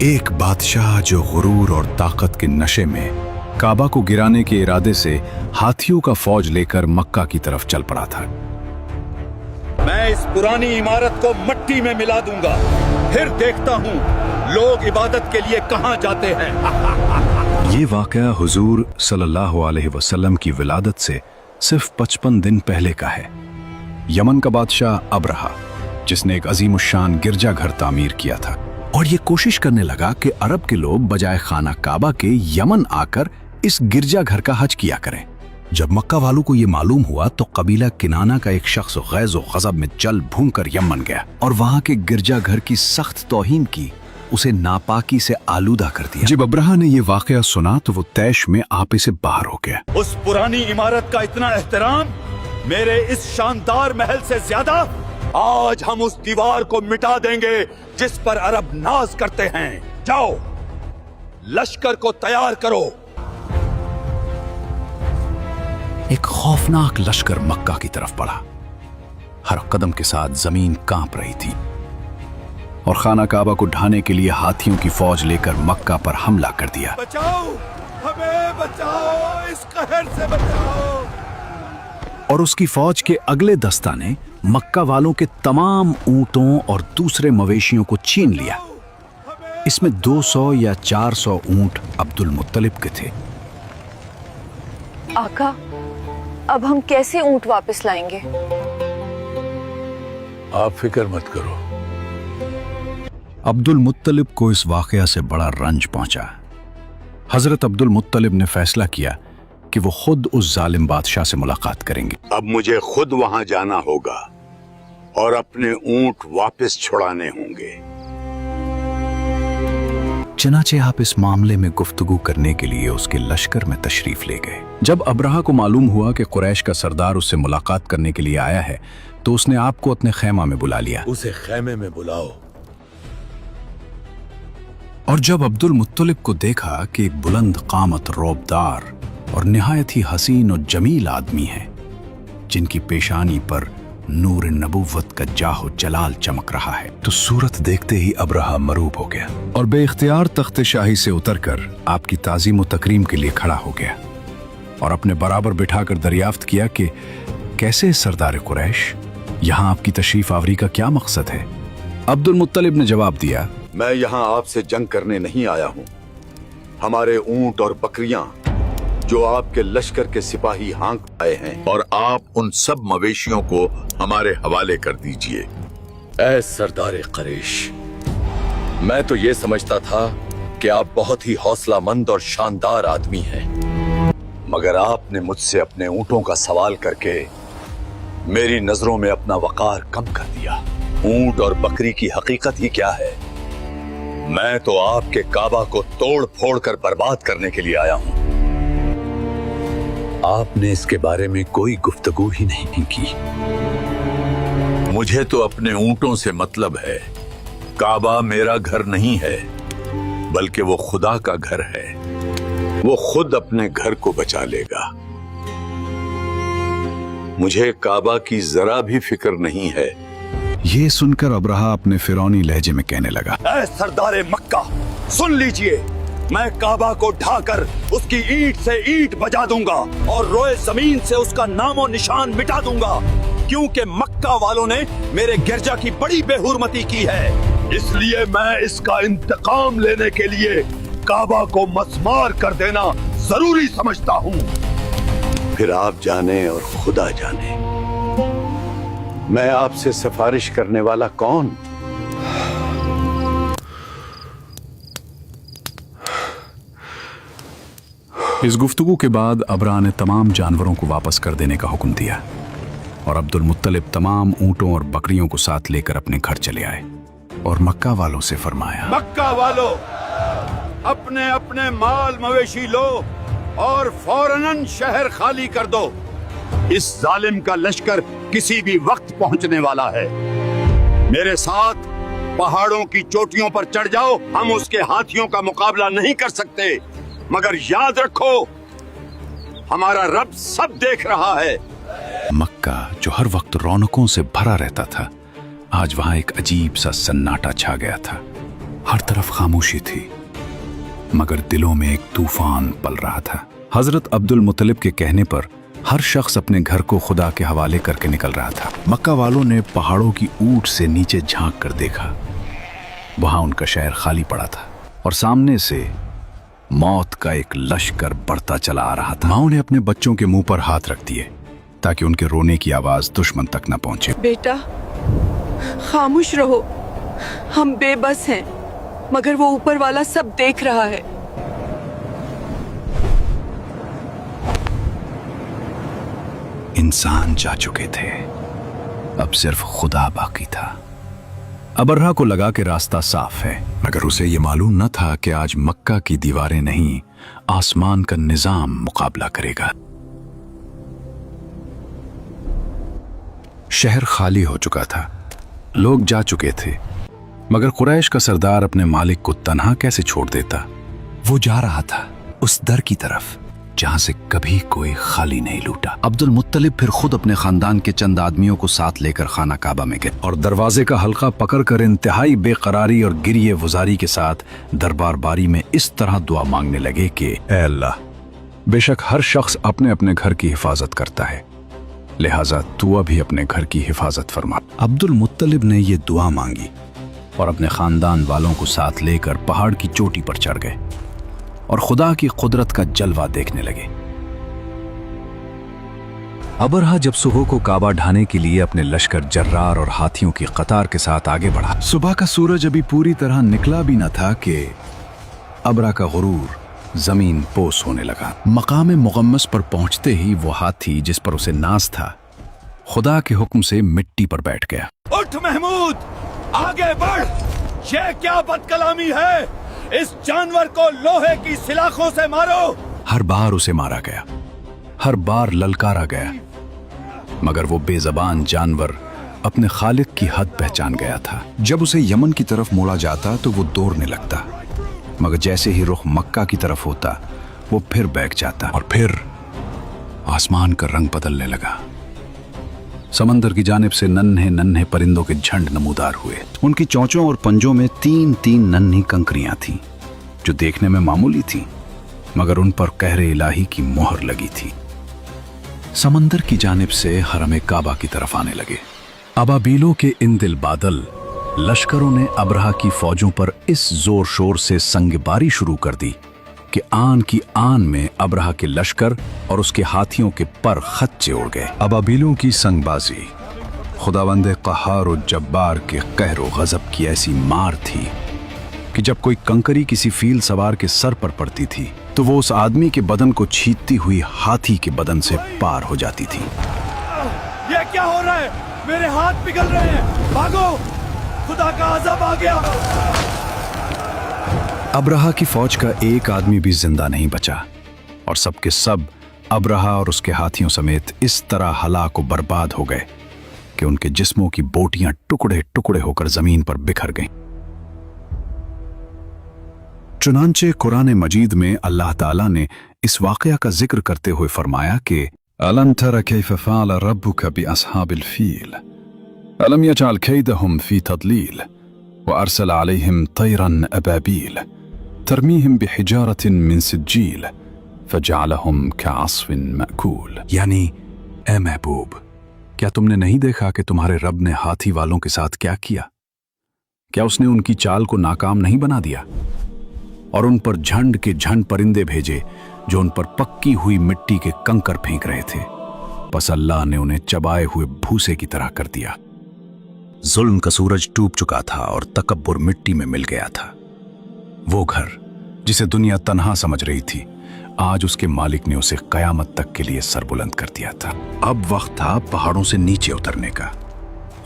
एक बादशाह जो गुरूर और ताकत के नशे में काबा को गिराने के इरादे से हाथियों का फौज लेकर मक्का की तरफ चल पड़ा था। मैं इस पुरानी इमारत को मिट्टी में मिला दूंगा, फिर देखता हूँ लोग इबादत के लिए कहाँ जाते हैं। ये वाकया हुजूर सल्लल्लाहु अलैहि वसल्लम की विलादत से सिर्फ 55 दिन पहले का है। यमन का बादशाह अबरहा, जिसने एक अजीमुशान गिरजाघर तामीर किया था और ये कोशिश करने लगा कि अरब के लोग बजाय खाना काबा के यमन आकर इस गिरजाघर का हज किया करें। जब मक्का वालों को ये मालूम हुआ तो कबीला किनाना का एक शख्स गैज़ व गज़ब में जल भून कर यमन गया और वहां के गिरजाघर की सख्त तौहीन की, उसे नापाकी से आलूदा कर दिया। जब अबरहा ने ये वाकया सुना तो वो तैश में आपे से बाहर हो गया। उस पुरानी इमारत का इतना एहतराम मेरे इस शानदार महल से ज्यादा, आज हम उस दीवार को मिटा देंगे जिस पर अरब नाज करते हैं। जाओ, लश्कर को तैयार करो। एक खौफनाक लश्कर मक्का की तरफ बढ़ा। हर कदम के साथ जमीन कांप रही थी और खाना काबा को ढाने के लिए हाथियों की फौज लेकर मक्का पर हमला कर दिया। बचाओ, हमें बचाओ, इस कहर से बचाओ। और उसकी फौज के अगले दस्ता ने मक्का वालों के तमाम ऊंटों और दूसरे मवेशियों को छीन लिया। इसमें 200 या 400 ऊंट अब्दुल मुत्तलिब के थे। आका, अब हम कैसे ऊंट वापस लाएंगे? आप फिक्र मत करो। अब्दुल मुत्तलिब को इस वाकया से बड़ा रंज पहुंचा। हजरत अब्दुल मुत्तलिब ने फैसला किया कि वो खुद उस जालिम बादशाह से मुलाकात करेंगे। अब मुझे खुद वहां जाना होगा और अपने ऊंट वापस छुड़ाने होंगे। चनाचे आप इस मामले में गुफ्तगू करने के लिए उसके लश्कर में तशरीफ ले गए। जब अबरहा को मालूम हुआ कि कुरैश का सरदार उससे मुलाकात करने के लिए आया है तो उसने आपको अपने खैमा में बुला लिया। उसे खैमे में बुलाओ। और जब अब्दुल मुत्तलिब को देखा कि एक बुलंद कामत, रौबदार और निहायत ही हसीन और जमील आदमी है, जिनकी पेशानी पर नूर नबुव्वत का जाहो जलाल चमक रहा है, तो सूरत देखते ही अबरहा मरूब हो गया और बेइख्तियार तख्ते शाही से उतरकर आपकी ताज़ीम व तकरीम के लिए खड़ा हो गया और अपने बराबर बिठाकर दरियाफ्त किया कि कैसे सरदार कुरैश, यहाँ आपकी तशरीफ आवरी का क्या मकसद है? अब्दुल मुत्तलिब ने जवाब दिया, मैं यहाँ आपसे जंग करने नहीं आया हूँ। हमारे ऊंट और बकरियां जो आपके लश्कर के सिपाही हाँक आए हैं, और आप उन सब मवेशियों को हमारे हवाले कर दीजिए। ऐ सरदार कुरैश, मैं तो ये समझता था कि आप बहुत ही हौसलामंद और शानदार आदमी हैं, मगर आपने मुझसे अपने ऊंटों का सवाल करके मेरी नजरों में अपना वकार कम कर दिया। ऊंट और बकरी की हकीकत ही क्या है? मैं तो आपके काबा को तोड़ फोड़ कर बर्बाद करने के लिए आया हूँ। आपने इसके बारे में कोई गुफ्तगू ही नहीं की। मुझे तो अपने ऊंटों से मतलब है। काबा मेरा घर नहीं है, बल्कि वो खुदा का घर है। वो खुद अपने घर को बचा लेगा। मुझे काबा की जरा भी फिक्र नहीं है। ये सुनकर अबरहा अपने फिरौनी लहजे में कहने लगा, ऐ सरदार मक्का, सुन लीजिए, मैं काबा को ढाकर उसकी ईंट से ईंट बजा दूंगा और रोए जमीन से उसका नामो निशान मिटा दूंगा, क्योंकि मक्का वालों ने मेरे गिरजा की बड़ी बेहुरमती की है। इसलिए मैं इसका इंतकाम लेने के लिए काबा को मस्मार कर देना जरूरी समझता हूँ। फिर आप जाने और खुदा जाने, मैं आपसे सिफारिश करने वाला कौन? इस गुफ्तगू के बाद अबरहा ने तमाम जानवरों को वापस कर देने का हुक्म दिया और अब्दुल मुत्तलिब तमाम ऊंटों और बकरियों को साथ लेकर अपने घर चले आए और मक्का वालों से फरमाया, मक्का वालों, अपने अपने माल मवेशी लो और फौरन शहर खाली कर दो। इस जालिम का लश्कर किसी भी वक्त पहुंचने वाला है। मेरे साथ पहाड़ों की चोटियों पर चढ़ जाओ। हम उसके हाथियों का मुकाबला नहीं कर सकते, मगर याद रखो, हमारा रब सब देख रहा है। मक्का, जो हर वक्त रौनकों से भरा रहता था, आज वहां एक अजीब सा सन्नाटा छा गया था। हर तरफ खामोशी थी, मगर दिलों में एक तूफान पल रहा था। हजरत अब्दुल मुत्तलिब के कहने पर हर शख्स अपने घर को खुदा के हवाले करके निकल रहा था। मक्का वालों ने पहाड़ों की ऊंट से नीचे झांक कर देखा। वहां उनका शहर खाली पड़ा था और सामने से मौत का एक लश्कर बढ़ता चला आ रहा था। माओ ने अपने बच्चों के मुंह पर हाथ रख दिए ताकि उनके रोने की आवाज दुश्मन तक न पहुंचे। बेटा, खामोश रहो, हम बेबस हैं, मगर वो ऊपर वाला सब देख रहा है। इंसान जा चुके थे, अब सिर्फ खुदा बाकी था। अबरहा को लगा कि रास्ता साफ है, मगर उसे ये मालूम न था कि आज मक्का की दीवारें नहीं, आसमान का निजाम मुकाबला करेगा। शहर खाली हो चुका था, लोग जा चुके थे, मगर कुरैश का सरदार अपने मालिक को तन्हा कैसे छोड़ देता। वो जा रहा था उस दर की तरफ जहां से कभी कोई खाली नहीं लूटा। अब्दुल मुत्तलिब फिर खुद अपने खानदान के चंद आदमियों को साथ लेकर खाना काबा में गए और दरवाजे का हल्का पकड़कर इंतहाई बेकरारी और गिरिए वजारी के साथ दरबार बारी में इस तरह दुआ मांगने लगे कि ऐ अल्लाह, बेशक हर शख्स अपने अपने घर की हिफाजत करता है, लिहाजा तू अभी अपने घर की हिफाजत फरमा। अब्दुल मुत्तलिब ने ये दुआ मांगी और अपने खानदान वालों को साथ लेकर पहाड़ की चोटी पर चढ़ गए और खुदा की कुदरत का जलवा देखने लगे। अबरहा जब सुबह को काबा ढाने के लिए अपने लश्कर जर्रार और हाथियों की कतार के साथ आगे बढ़ा। सुबह का सूरज अभी पूरी तरह निकला भी न था कि अबरहा का गुरूर जमीन पोस होने लगा। मकाम मुगम्मस पर पहुंचते ही वो हाथी जिस पर उसे नाज था, खुदा के हुक्म से मिट्टी पर बैठ गया। उठ महमूद, आगे बढ़। ये क्या बदकलामी है? इस जानवर को लोहे की सिलाखों से मारो। हर बार उसे मारा गया, हर बार ललकारा गया, मगर वो बेजबान जानवर अपने खालिक की हद पहचान गया था। जब उसे यमन की तरफ मोड़ा जाता तो वो दौड़ने लगता, मगर जैसे ही रुख मक्का की तरफ होता वो फिर बैठ जाता और फिर आसमान का रंग बदलने लगा। समंदर की जानिब से नन्हे नन्हे परिंदों के झंड नमूदार हुए। उनकी चोंचों और पंजों में 3-3 नन्ही कंकरियां थीं, जो देखने में मामूली थीं, मगर उन पर कहरे इलाही की मोहर लगी थी। समंदर की जानिब से हरम काबा की तरफ आने लगे। अबाबीलों के इन दिल बादल लश्करों ने अबरहा की फौजों पर इस जोर शोर से संगबारी शुरू कर दी कि आन की आन में अबरहा के लश्कर और उसके हाथियों के पर खच्चे उड़ गए। अबाबीलों की संगबाजी खुदावंद क़हार और जब्बार के कहर और गजब की ऐसी मार थी कि जब कोई कंकरी किसी फील सवार के सर पर पड़ती थी तो वो उस आदमी के बदन को छींटती हुई हाथी के बदन से पार हो जाती थी। ये क्या हो रहा है? मेरे हाथ पिघल रहे हैं, भागो, खुदा का अज़ब आ गया। अबरहा की फौज का एक आदमी भी जिंदा नहीं बचा और सबके सब अबरहा और उसके हाथियों समेत इस तरह हलाक और बर्बाद हो गए कि उनके जिस्मों की बोटियां टुकड़े टुकड़े होकर जमीन पर बिखर गईं। चुनांचे कुरान मजीद में अल्लाह ताला ने इस वाकया का जिक्र करते हुए फरमाया कि अलम तरा कैफ फ़अल रब्बुका बिअस्हाबिल फ़ील अलम यजअल कैदहुम फ़ी तदलील व अरसल अलैहिम तैरन अबाबील तरमीहिम बिहिजारतिन मिन सिज्जील फजअलहुम कअस्फिन मअकूल। यानी, ए महबूब, क्या तुमने नहीं देखा कि तुम्हारे रब ने हाथी वालों के साथ क्या किया? क्या उसने उनकी चाल को नाकाम नहीं बना दिया और उन पर झंड के झंड परिंदे भेजे जो उन पर पक्की हुई मिट्टी के कंकर फेंक रहे थे? बस अल्लाह ने उन्हें चबाए हुए भूसे की तरह कर दिया। जुल्म का सूरज डूब चुका था और तकब्बुर मिट्टी में मिल गया था। वो घर जिसे दुनिया तन्हा समझ रही थी, आज उसके मालिक ने उसे कयामत तक के लिए सरबुलंद कर दिया था। अब वक्त था पहाड़ों से नीचे उतरने का,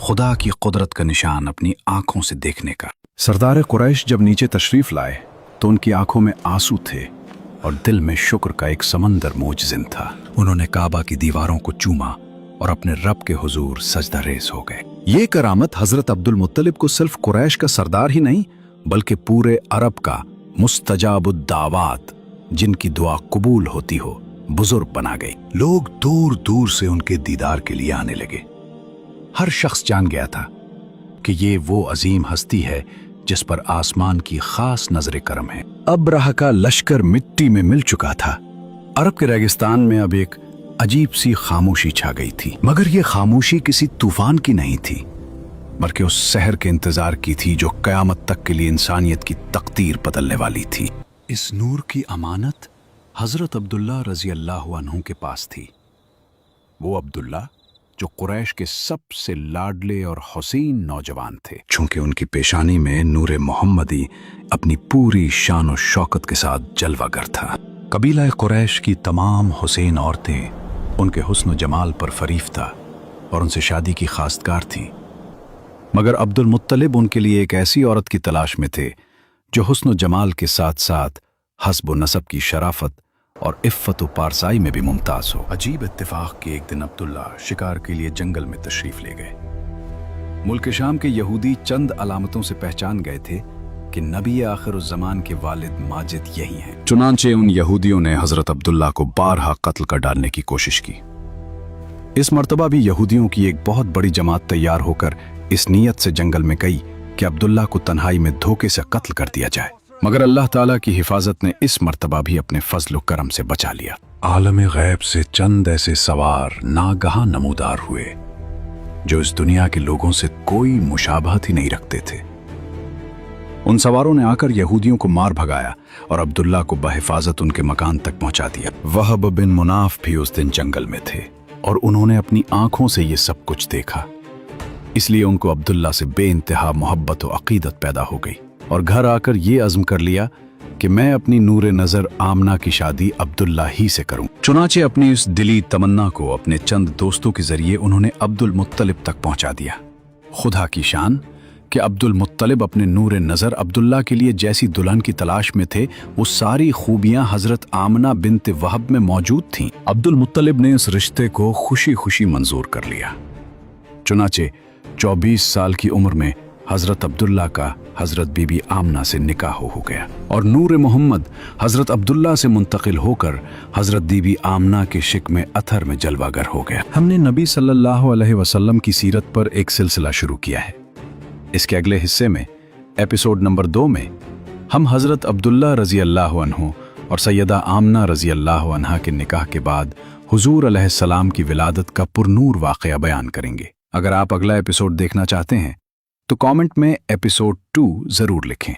खुदा की कुदरत का निशान अपनी आंखों से देखने का। सरदार कुरैश जब नीचे तशरीफ लाए तो उनकी आंखों में आंसू थे और दिल में शुक्र का एक समंदर मोजजिन था। उन्होंने काबा की दीवारों को चूमा और अपने रब के हुजूर सजदा रेज़ हो गए। ये करामत हजरत अब्दुल मुत्तलिब को सिर्फ कुरैश का सरदार ही नहीं बल्कि पूरे अरब का मुस्तजाबुद्दावात, जिनकी दुआ कबूल होती हो, बुजुर्ग बना गई। लोग दूर दूर से उनके दीदार के लिए आने लगे। हर शख्स जान गया था कि ये वो अजीम हस्ती है जिस पर आसमान की खास नजर करम है। अब्राहा का लश्कर मिट्टी में मिल चुका था। अरब के रेगिस्तान में अब एक अजीब सी खामोशी छा गई थी, मगर यह खामोशी किसी तूफान की नहीं थी, बल्कि उस सहर के इंतजार की थी जो कयामत तक के लिए इंसानियत की तकदीर बदलने वाली थी। इस नूर की अमानत हजरत अब्दुल्ला रजी अल्लाह अन्हु के पास थी। वो अब्दुल्ला जो कुरैश के सबसे लाडले और हसीन नौजवान थे, चूंकि उनकी पेशानी में नूरे मोहम्मदी अपनी पूरी शान और शौकत के साथ जलवागर था। कबीला कुरैश की तमाम हुसैन औरतें उनके हुस्न जमाल पर फरीफ्ता और उनसे शादी की खास्तगार थीं, मगर अब्दुल मुत्तलिब उनके लिए एक ऐसी औरत की तलाश में थे जो हुस्न जमाल के साथ साथ हस्ब व नसब की शराफत और इफ़्फ़त व पारसाई में भी मुमताज हो। अजीब इत्तेफाक के एक दिन अब्दुल्ला शिकार के लिए जंगल में तशरीफ ले गए। मुल्क शाम के यहूदी चंद अलामतों से पहचान गए थे कि नबी आखिरुज़्ज़मान के वालिद माजिद यही हैं। चुनांचे उन यहूदियों ने हजरत अब्दुल्ला को बारहा कत्ल कर डालने की कोशिश की। इस मर्तबा भी यहूदियों की एक बहुत बड़ी जमात तैयार होकर इस नीयत से जंगल में गई कि अब्दुल्ला को तन्हाई में धोखे से कत्ल कर दिया जाए, मगर अल्लाह ताला की हिफाजत ने इस मर्तबा भी अपने फजल करम से बचा लिया। आलम गैब से चंद ऐसे सवार नागहा नमूदार हुए जो इस दुनिया के लोगों से कोई मुशाबहत ही नहीं रखते थे। उन सवारों ने आकर यहूदियों को मार भगाया और अब्दुल्ला को बहिफाजत उनके मकान तक पहुंचा दिया। वहब बिन मुनाफ भी उस दिन जंगल में थे और उन्होंने अपनी आंखों से ये सब कुछ देखा, इसलिए उनको अब्दुल्ला से बेइंतहा मोहब्बत और अकीदत पैदा हो गई और घर आकर ये अज़्म कर लिया कि मैं अपनी नूरे नज़र आमना की शादी अब्दुल्ला ही से करूं। चुनाचे अपनी इस दिली तमन्ना को अपने चंद दोस्तों के जरिए उन्होंने अब्दुल मुत्तलिब तक पहुंचा दिया। खुदा की शान कि अब्दुल मुत्तलिब अपने नूरे नज़र अब्दुल्ला के लिए जैसी दुल्हन की तलाश में थे, वो सारी खूबियां हजरत आमना बिन्त वहब में मौजूद थीं। अब्दुल मुत्तलिब ने इस रिश्ते को खुशी खुशी मंजूर कर लिया। चुनाचे 24 साल की उम्र में हजरत अब्दुल्ला का हजरत बीबी आमना से निकाह हो गया और नूर मोहम्मद हजरत अब्दुल्ला से मुंतकिल होकर हजरत बीबी आमना के शिक में अथर में जलवागर हो गया। हमने नबी सल्लल्लाहु अलैहि वसल्लम की सीरत पर एक सिलसिला शुरू किया है। इसके अगले हिस्से में, एपिसोड नंबर 2 में, हम हजरत अब्दुल्ला रजी अल्लाह अन्हु और सैयदा आमना रजी अल्लाह अन्हा के निकाह के बाद हुजूर अलैहिस्सलाम की विलादत का पुरनूर वाक़या बयान करेंगे। अगर आप अगला एपिसोड देखना चाहते हैं तो कमेंट में एपिसोड 2 जरूर लिखें।